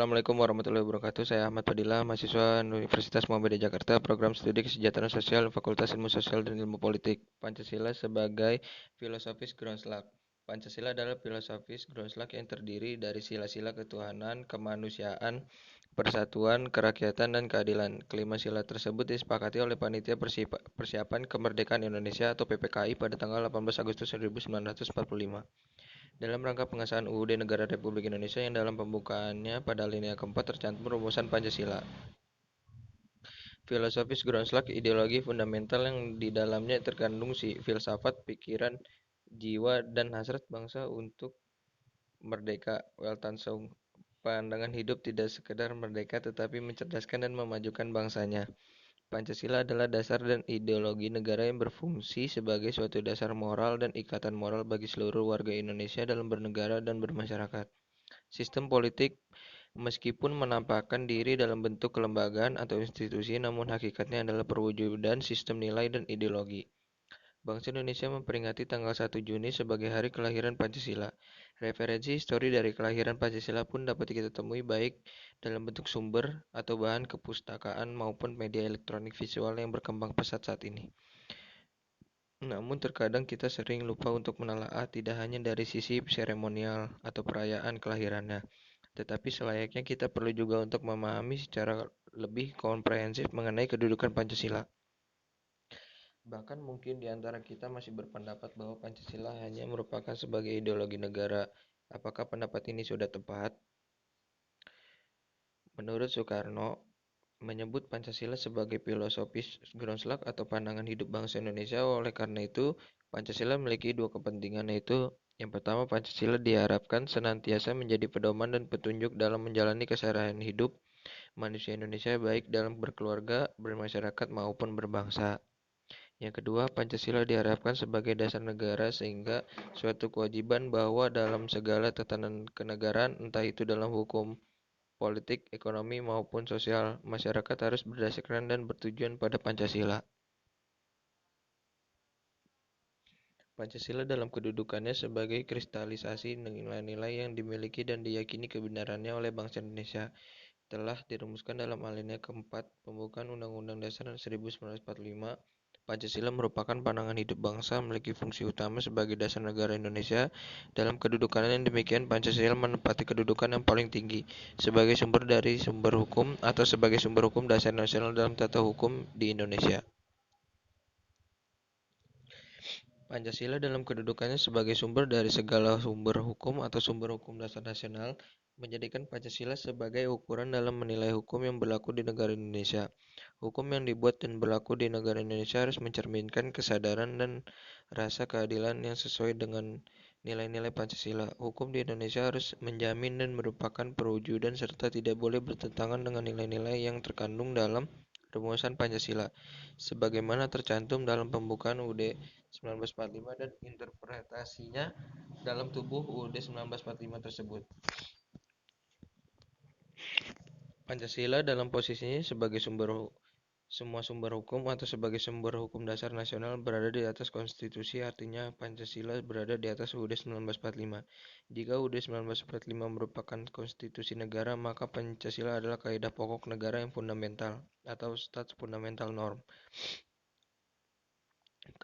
Assalamualaikum warahmatullahi wabarakatuh. Saya Ahmad Fadilah, mahasiswa Universitas Muhammadiyah Jakarta, Program Studi Kesejahteraan Sosial, Fakultas Ilmu Sosial dan Ilmu Politik. Pancasila sebagai filosofis groundslug. Pancasila adalah filosofis groundslug yang terdiri dari sila-sila ketuhanan, kemanusiaan, persatuan, kerakyatan, dan keadilan. Kelima sila tersebut disepakati oleh Panitia Persiapan Kemerdekaan Indonesia atau PPKI pada tanggal 18 Agustus 1945. Dalam rangka pengesahan UUD Negara Republik Indonesia yang dalam pembukaannya pada alinea keempat tercantum rumusan Pancasila. Filosofis groundslug ideologi fundamental yang di dalamnya terkandung filsafat, pikiran, jiwa, dan hasrat bangsa untuk merdeka. Weltanschauung, pandangan hidup tidak sekedar merdeka tetapi mencerdaskan dan memajukan bangsanya. Pancasila adalah dasar dan ideologi negara yang berfungsi sebagai suatu dasar moral dan ikatan moral bagi seluruh warga Indonesia dalam bernegara dan bermasyarakat. Sistem politik, meskipun menampakkan diri dalam bentuk kelembagaan atau institusi, namun hakikatnya adalah perwujudan sistem nilai dan ideologi. Bangsa Indonesia memperingati tanggal 1 Juni sebagai hari kelahiran Pancasila. Referensi histori dari kelahiran Pancasila pun dapat kita temui baik dalam bentuk sumber atau bahan kepustakaan maupun media elektronik visual yang berkembang pesat saat ini. Namun terkadang kita sering lupa untuk menelaah tidak hanya dari sisi seremonial atau perayaan kelahirannya, tetapi selayaknya kita perlu juga untuk memahami secara lebih komprehensif mengenai kedudukan Pancasila. Bahkan mungkin di antara kita masih berpendapat bahwa Pancasila hanya merupakan sebagai ideologi negara. Apakah pendapat ini sudah tepat? Menurut Soekarno, menyebut Pancasila sebagai filosofis groundslug atau pandangan hidup bangsa Indonesia. Oleh karena itu, Pancasila memiliki dua kepentingan, yaitu yang pertama, Pancasila diharapkan senantiasa menjadi pedoman dan petunjuk dalam menjalani keseharian hidup manusia Indonesia baik dalam berkeluarga, bermasyarakat maupun berbangsa. Yang kedua, Pancasila diharapkan sebagai dasar negara sehingga suatu kewajiban bahwa dalam segala tatanan kenegaraan, entah itu dalam hukum, politik, ekonomi, maupun sosial, masyarakat harus berdasarkan dan bertujuan pada Pancasila. Pancasila dalam kedudukannya sebagai kristalisasi nilai-nilai yang dimiliki dan diyakini kebenarannya oleh bangsa Indonesia telah dirumuskan dalam alinea keempat pembukaan Undang-Undang Dasar 1945. Pancasila merupakan pandangan hidup bangsa, memiliki fungsi utama sebagai dasar negara Indonesia. Dalam kedudukannya yang demikian, Pancasila menempati kedudukan yang paling tinggi sebagai sumber dari sumber hukum atau sebagai sumber hukum dasar nasional dalam tata hukum di Indonesia. Pancasila dalam kedudukannya sebagai sumber dari segala sumber hukum atau sumber hukum dasar nasional menjadikan Pancasila sebagai ukuran dalam menilai hukum yang berlaku di negara Indonesia. Hukum yang dibuat dan berlaku di negara Indonesia harus mencerminkan kesadaran dan rasa keadilan yang sesuai dengan nilai-nilai Pancasila. Hukum di Indonesia harus menjamin dan merupakan perwujudan serta tidak boleh bertentangan dengan nilai-nilai yang terkandung dalam rumusan Pancasila, sebagaimana tercantum dalam pembukaan UUD 1945 dan interpretasinya dalam tubuh UUD 1945 tersebut. Pancasila dalam posisinya sebagai semua sumber hukum atau sebagai sumber hukum dasar nasional berada di atas konstitusi, artinya Pancasila berada di atas UUD 1945. Jika UUD 1945 merupakan konstitusi negara, maka Pancasila adalah kaidah pokok negara yang fundamental atau stats fundamental norm.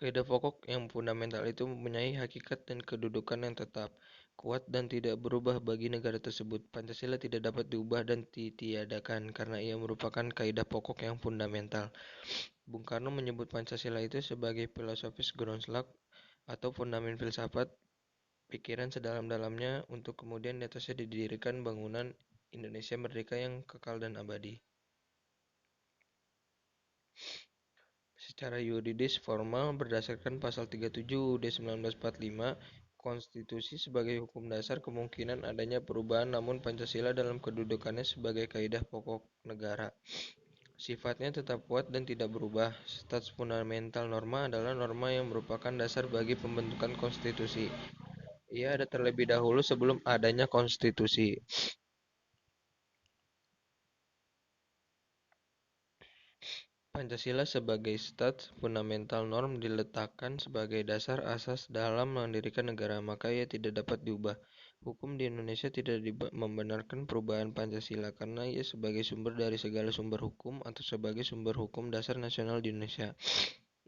Kaidah pokok yang fundamental itu mempunyai hakikat dan kedudukan yang tetap, kuat dan tidak berubah bagi negara tersebut. Pancasila tidak dapat diubah dan ditiadakan karena ia merupakan kaidah pokok yang fundamental. Bung Karno menyebut Pancasila itu sebagai filosofis groundslug atau fundament filsafat pikiran sedalam-dalamnya untuk kemudian di atasnya didirikan bangunan Indonesia merdeka yang kekal dan abadi. Secara yuridis formal berdasarkan pasal 37 UUD 1945, konstitusi sebagai hukum dasar, kemungkinan adanya perubahan, namun Pancasila dalam kedudukannya sebagai kaidah pokok negara sifatnya tetap kuat dan tidak berubah. Stats fundamental norma adalah norma yang merupakan dasar bagi pembentukan konstitusi. Ia ada terlebih dahulu sebelum adanya konstitusi. Pancasila sebagai stats fundamental norm diletakkan sebagai dasar asas dalam mendirikan negara, maka ia tidak dapat diubah. Hukum di Indonesia tidak membenarkan perubahan Pancasila karena ia sebagai sumber dari segala sumber hukum atau sebagai sumber hukum dasar nasional di Indonesia.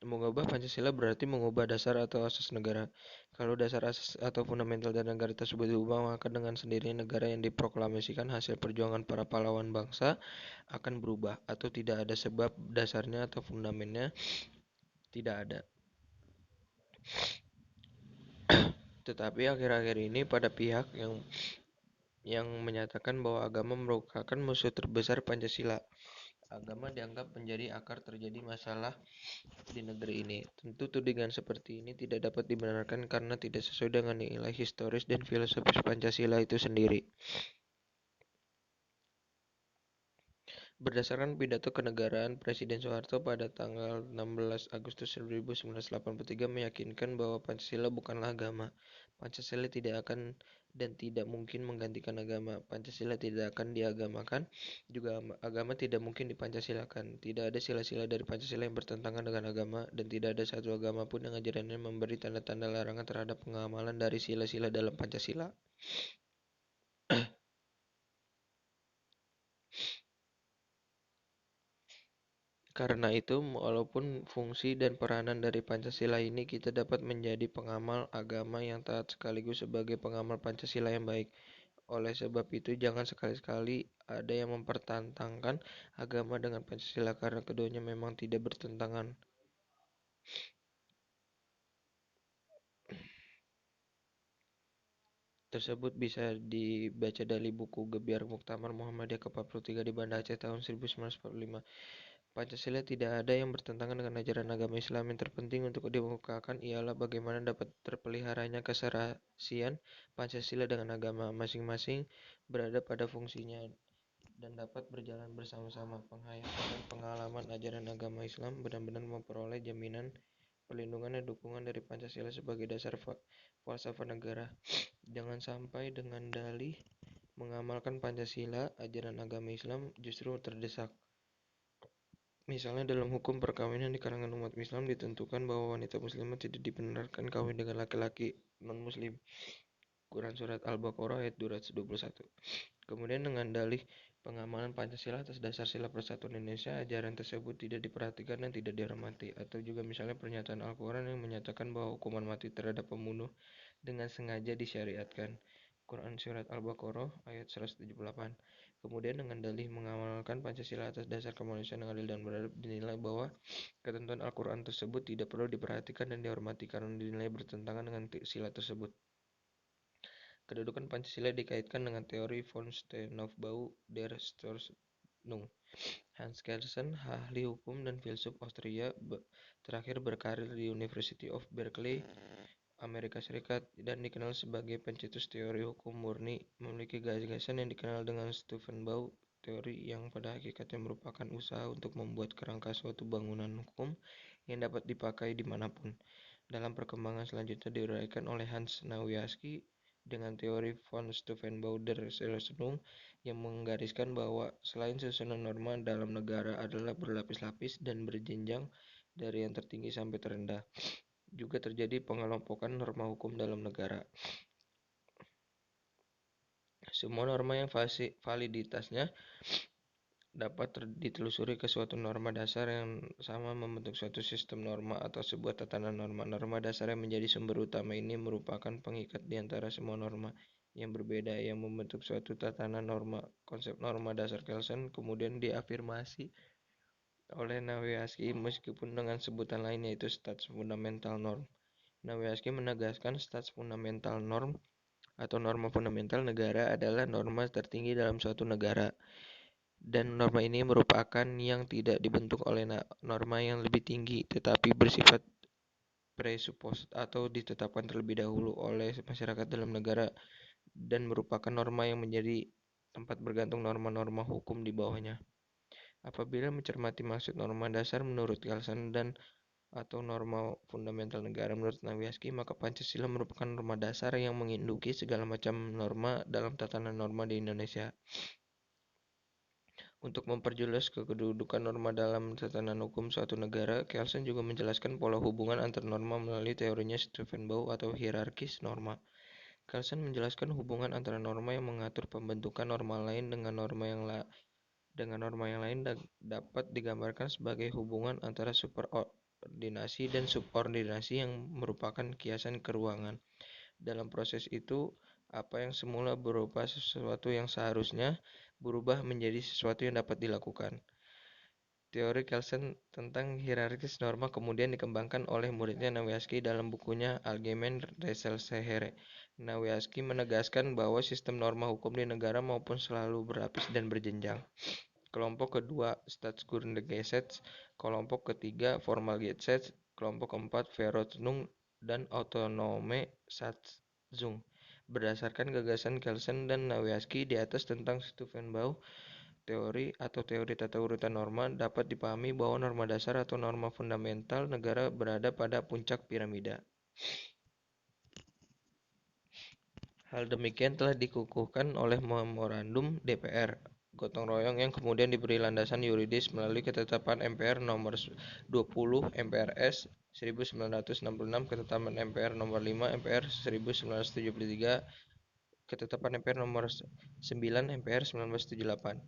Mengubah Pancasila berarti mengubah dasar atau asas negara. Kalau dasar asas atau fundamental dari negara tersebut diubah, maka dengan sendirinya negara yang diproklamasikan hasil perjuangan para pahlawan bangsa akan berubah atau tidak ada sebab dasarnya atau fundamennya tidak ada. Tetapi akhir-akhir ini pada pihak yang menyatakan bahwa agama merupakan musuh terbesar Pancasila. Agama dianggap menjadi akar terjadi masalah di negeri ini. Tentu tudingan seperti ini tidak dapat dibenarkan karena tidak sesuai dengan nilai historis dan filosofis Pancasila itu sendiri. Berdasarkan pidato kenegaraan Presiden Soeharto pada tanggal 16 Agustus 1983 meyakinkan bahwa Pancasila bukanlah agama. Pancasila tidak akan dan tidak mungkin menggantikan agama. Pancasila tidak akan diagamakan, juga agama tidak mungkin dipancasilakan. Tidak ada sila-sila dari Pancasila yang bertentangan dengan agama, dan tidak ada satu agama pun yang ajarannya memberi tanda-tanda larangan terhadap pengamalan dari sila-sila dalam Pancasila. Karena itu, walaupun fungsi dan peranan dari Pancasila ini kita dapat menjadi pengamal agama yang taat sekaligus sebagai pengamal Pancasila yang baik. Oleh sebab itu, jangan sekali-sekali ada yang mempertentangkan agama dengan Pancasila karena keduanya memang tidak bertentangan. Tersebut bisa dibaca dari buku Gebiar Muktamar Muhammadiyah ke-43 di Banda Aceh tahun 1945. Pancasila tidak ada yang bertentangan dengan ajaran agama Islam. Yang terpenting untuk dikemukakan ialah bagaimana dapat terpeliharanya keserasian Pancasila dengan agama masing-masing berada pada fungsinya dan dapat berjalan bersama-sama. Penghayatan dan pengalaman ajaran agama Islam benar-benar memperoleh jaminan perlindungan dan dukungan dari Pancasila sebagai dasar falsafah negara. Jangan sampai dengan dalih mengamalkan Pancasila, ajaran agama Islam justru terdesak. Misalnya dalam hukum perkawinan di kalangan umat Islam ditentukan bahwa wanita muslimah tidak dibenarkan kawin dengan laki-laki non-muslim. Quran Surat Al-Baqarah ayat 221. Kemudian dengan dalih pengamalan Pancasila atas dasar sila persatuan Indonesia, ajaran tersebut tidak diperhatikan dan tidak dihormati. Atau juga misalnya pernyataan Al-Quran yang menyatakan bahwa hukuman mati terhadap pembunuh dengan sengaja disyariatkan. Quran Surat Al-Baqarah ayat 178. Kemudian dengan dalih mengamalkan Pancasila atas dasar kemanusiaan yang adil dan beradab, dinilai bahwa ketentuan Al-Quran tersebut tidak perlu diperhatikan dan dihormati karena dinilai bertentangan dengan sila tersebut. Kedudukan Pancasila dikaitkan dengan teori von Steenhof-Bau der Staatsordnung. Hans Kelsen, ahli hukum dan filsuf Austria, terakhir berkarir di University of Berkeley, Amerika Serikat, dan dikenal sebagai pencetus teori hukum murni, memiliki gagasan yang dikenal dengan Stufenbau teori yang pada hakikatnya merupakan usaha untuk membuat kerangka suatu bangunan hukum yang dapat dipakai dimanapun. Dalam perkembangan selanjutnya diuraikan oleh Hans Nawiaski dengan teori von Steubenbauer der Staatsordnung yang menggariskan bahwa selain susunan norma dalam negara adalah berlapis-lapis dan berjenjang dari yang tertinggi sampai terendah, juga terjadi pengelompokan norma hukum dalam negara. Semua norma yang validitasnya dapat ditelusuri ke suatu norma dasar yang sama membentuk suatu sistem norma atau sebuah tatanan norma. Norma dasar yang menjadi sumber utama ini merupakan pengikat di antara semua norma yang berbeda yang membentuk suatu tatanan norma. Konsep norma dasar Kelsen kemudian diafirmasi oleh Nawiaski meskipun dengan sebutan lain yaitu Stats Fundamental Norm. Nawiaski menegaskan Stats Fundamental Norm atau norma fundamental negara adalah norma tertinggi dalam suatu negara. Dan norma ini merupakan yang tidak dibentuk oleh norma yang lebih tinggi, tetapi bersifat presupos atau ditetapkan terlebih dahulu oleh masyarakat dalam negara dan merupakan norma yang menjadi tempat bergantung norma-norma hukum di bawahnya. Apabila mencermati maksud norma dasar menurut Kelsen dan atau norma fundamental negara menurut Nawiaski, maka Pancasila merupakan norma dasar yang menginduki segala macam norma dalam tatanan norma di Indonesia. Untuk memperjelas kedudukan norma dalam tatanan hukum suatu negara, Kelsen juga menjelaskan pola hubungan antar norma melalui teorinya Steubenbauer atau hierarkis norma. Kelsen menjelaskan hubungan antara norma yang mengatur pembentukan norma lain dengan norma yang lain dapat digambarkan sebagai hubungan antara superordinasi dan subordinasi yang merupakan kiasan keruangan. Dalam proses itu, apa yang semula berupa sesuatu yang seharusnya berubah menjadi sesuatu yang dapat dilakukan. Teori Kelsen tentang hierarkis norma kemudian dikembangkan oleh muridnya Nawiaski dalam bukunya Allgemeine Rechtslehre. Nawiaski menegaskan bahwa sistem norma hukum di negara maupun selalu berlapis dan berjenjang. Kelompok kedua Staatsgrundgesetz, kelompok ketiga Formalgesetz, kelompok keempat Verordnung dan Autonome Satzung. Berdasarkan gagasan Kelsen dan Nawiaski di atas tentang Stufenbau, teori atau teori tata urutan norma dapat dipahami bahwa norma dasar atau norma fundamental negara berada pada puncak piramida. Hal demikian telah dikukuhkan oleh Memorandum DPR gotong royong yang kemudian diberi landasan yuridis melalui Ketetapan MPR nomor 20 MPRS 1966, Ketetapan MPR nomor 5 MPR 1973, Ketetapan MPR nomor 9 MPR 1978.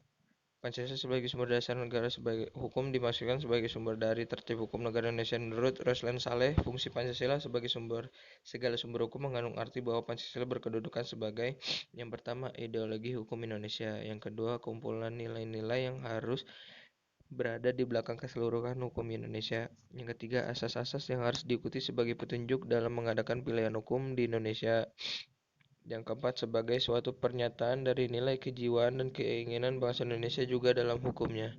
Pancasila sebagai sumber dasar negara sebagai hukum dimaksudkan sebagai sumber dari tertib hukum negara Indonesia. Menurut Roslan Saleh, fungsi Pancasila sebagai segala sumber hukum mengandung arti bahwa Pancasila berkedudukan sebagai yang pertama ideologi hukum Indonesia, yang kedua kumpulan nilai-nilai yang harus berada di belakang keseluruhan hukum Indonesia, yang ketiga asas-asas yang harus diikuti sebagai petunjuk dalam mengadakan pilihan hukum di Indonesia, yang keempat, sebagai suatu pernyataan dari nilai kejiwaan dan keinginan bangsa Indonesia juga dalam hukumnya.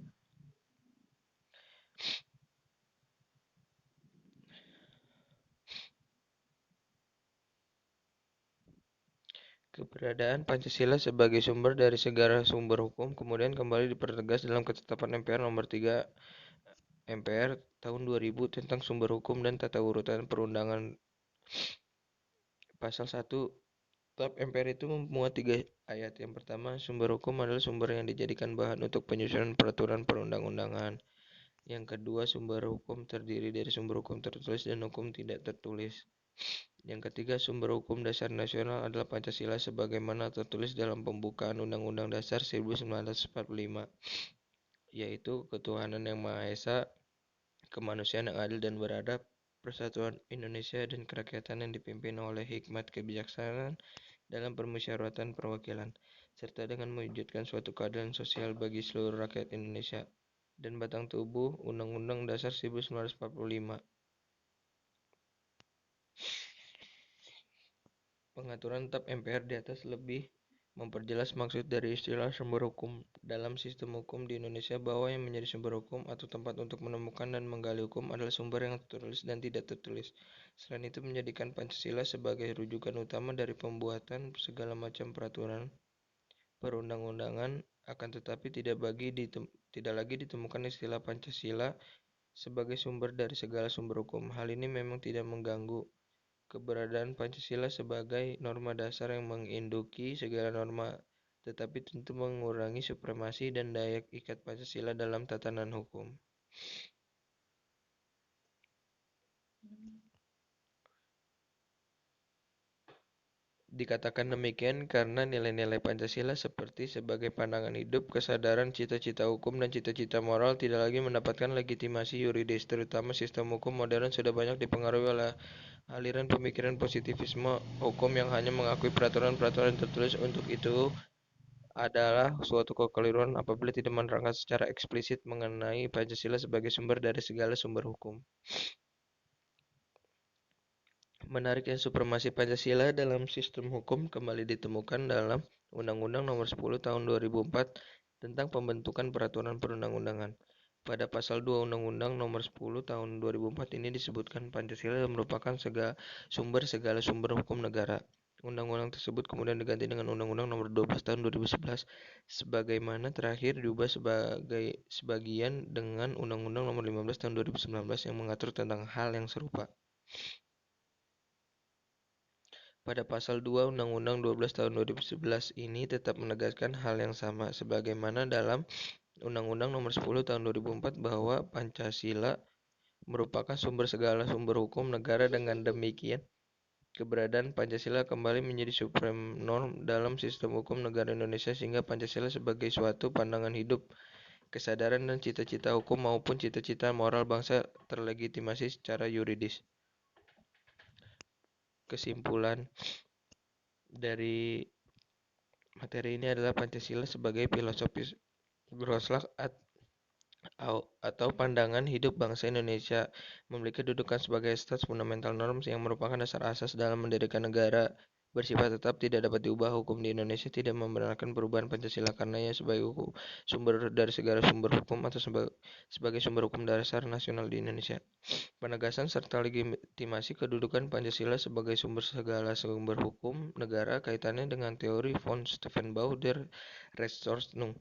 Keberadaan Pancasila sebagai sumber dari segala sumber hukum kemudian kembali dipertegas dalam Ketetapan MPR nomor 3 MPR tahun 2000 tentang sumber hukum dan tata urutan perundangan. Pasal 1 Tab MPR itu memuat 3 ayat. Yang pertama, sumber hukum adalah sumber yang dijadikan bahan untuk penyusunan peraturan perundang-undangan. Yang kedua, sumber hukum terdiri dari sumber hukum tertulis dan hukum tidak tertulis. Yang ketiga, sumber hukum dasar nasional adalah Pancasila sebagaimana tertulis dalam pembukaan Undang-Undang Dasar 1945, yaitu ketuhanan yang Maha Esa, kemanusiaan yang adil dan beradab, persatuan Indonesia dan kerakyatan yang dipimpin oleh hikmat kebijaksanaan dalam permusyawaratan perwakilan, serta dengan mewujudkan suatu keadilan sosial bagi seluruh rakyat Indonesia, dan batang tubuh Undang-Undang Dasar 1945. Pengaturan Tab MPR di atas lebih memperjelas maksud dari istilah sumber hukum dalam sistem hukum di Indonesia, bahwa yang menjadi sumber hukum atau tempat untuk menemukan dan menggali hukum adalah sumber yang tertulis dan tidak tertulis. Selain itu, menjadikan Pancasila sebagai rujukan utama dari pembuatan segala macam peraturan perundang-undangan, akan tetapi tidak lagi ditemukan istilah Pancasila sebagai sumber dari segala sumber hukum. Hal ini memang tidak mengganggu keberadaan Pancasila sebagai norma dasar yang menginduki segala norma, tetapi tentu mengurangi supremasi dan daya ikat Pancasila dalam tatanan hukum. Dikatakan demikian karena nilai-nilai Pancasila seperti sebagai pandangan hidup, kesadaran, cita-cita hukum, dan cita-cita moral tidak lagi mendapatkan legitimasi yuridis. Terutama sistem hukum modern sudah banyak dipengaruhi oleh aliran pemikiran positivisme hukum yang hanya mengakui peraturan-peraturan tertulis. Untuk itu adalah suatu kekeliruan apabila tidak menerangkan secara eksplisit mengenai Pancasila sebagai sumber dari segala sumber hukum. Menariknya, supremasi Pancasila dalam sistem hukum kembali ditemukan dalam Undang-Undang Nomor 10 Tahun 2004 tentang pembentukan peraturan perundang-undangan. Pada pasal 2 Undang-Undang Nomor 10 Tahun 2004 ini disebutkan Pancasila merupakan segala sumber hukum negara. Undang-undang tersebut kemudian diganti dengan Undang-Undang Nomor 12 Tahun 2011 sebagaimana terakhir diubah sebagian dengan Undang-Undang Nomor 15 Tahun 2019 yang mengatur tentang hal yang serupa. Pada pasal 2 Undang-Undang 12 Tahun 2011 ini tetap menegaskan hal yang sama sebagaimana dalam Undang-Undang Nomor 10 Tahun 2004 bahwa Pancasila merupakan segala sumber hukum negara. Dengan demikian, Keberadaan Pancasila kembali menjadi supreme norm dalam sistem hukum negara Indonesia sehingga Pancasila sebagai suatu pandangan hidup, kesadaran dan cita-cita hukum maupun cita-cita moral bangsa terlegitimasi secara yuridis. Kesimpulan dari materi ini adalah Pancasila sebagai filosofis Groslag atau pandangan hidup bangsa Indonesia memiliki kedudukan sebagai asas fundamental norms yang merupakan dasar asas dalam mendirikan negara, bersifat tetap, tidak dapat diubah. Hukum di Indonesia tidak membenarkan perubahan Pancasila karena ia sebagai sumber dari segala sumber hukum atau sebagai sumber hukum dasar nasional di Indonesia. Penegasan serta legitimasi kedudukan Pancasila sebagai sumber segala sumber hukum negara kaitannya dengan teori von Steubenvau der Rechtsordnung.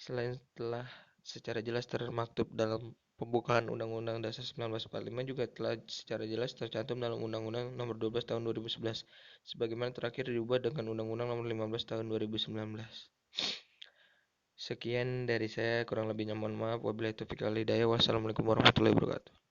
Selain telah secara jelas termaktub dalam pembukaan Undang-Undang Dasar 1945 juga telah secara jelas tercantum dalam Undang-Undang Nomor 12 Tahun 2011 sebagaimana terakhir diubah dengan Undang-Undang Nomor 15 Tahun 2019. Sekian dari saya, kurang lebihnya mohon maaf. Wabillahi taufiq wal hidayah. Wassalamualaikum warahmatullahi wabarakatuh.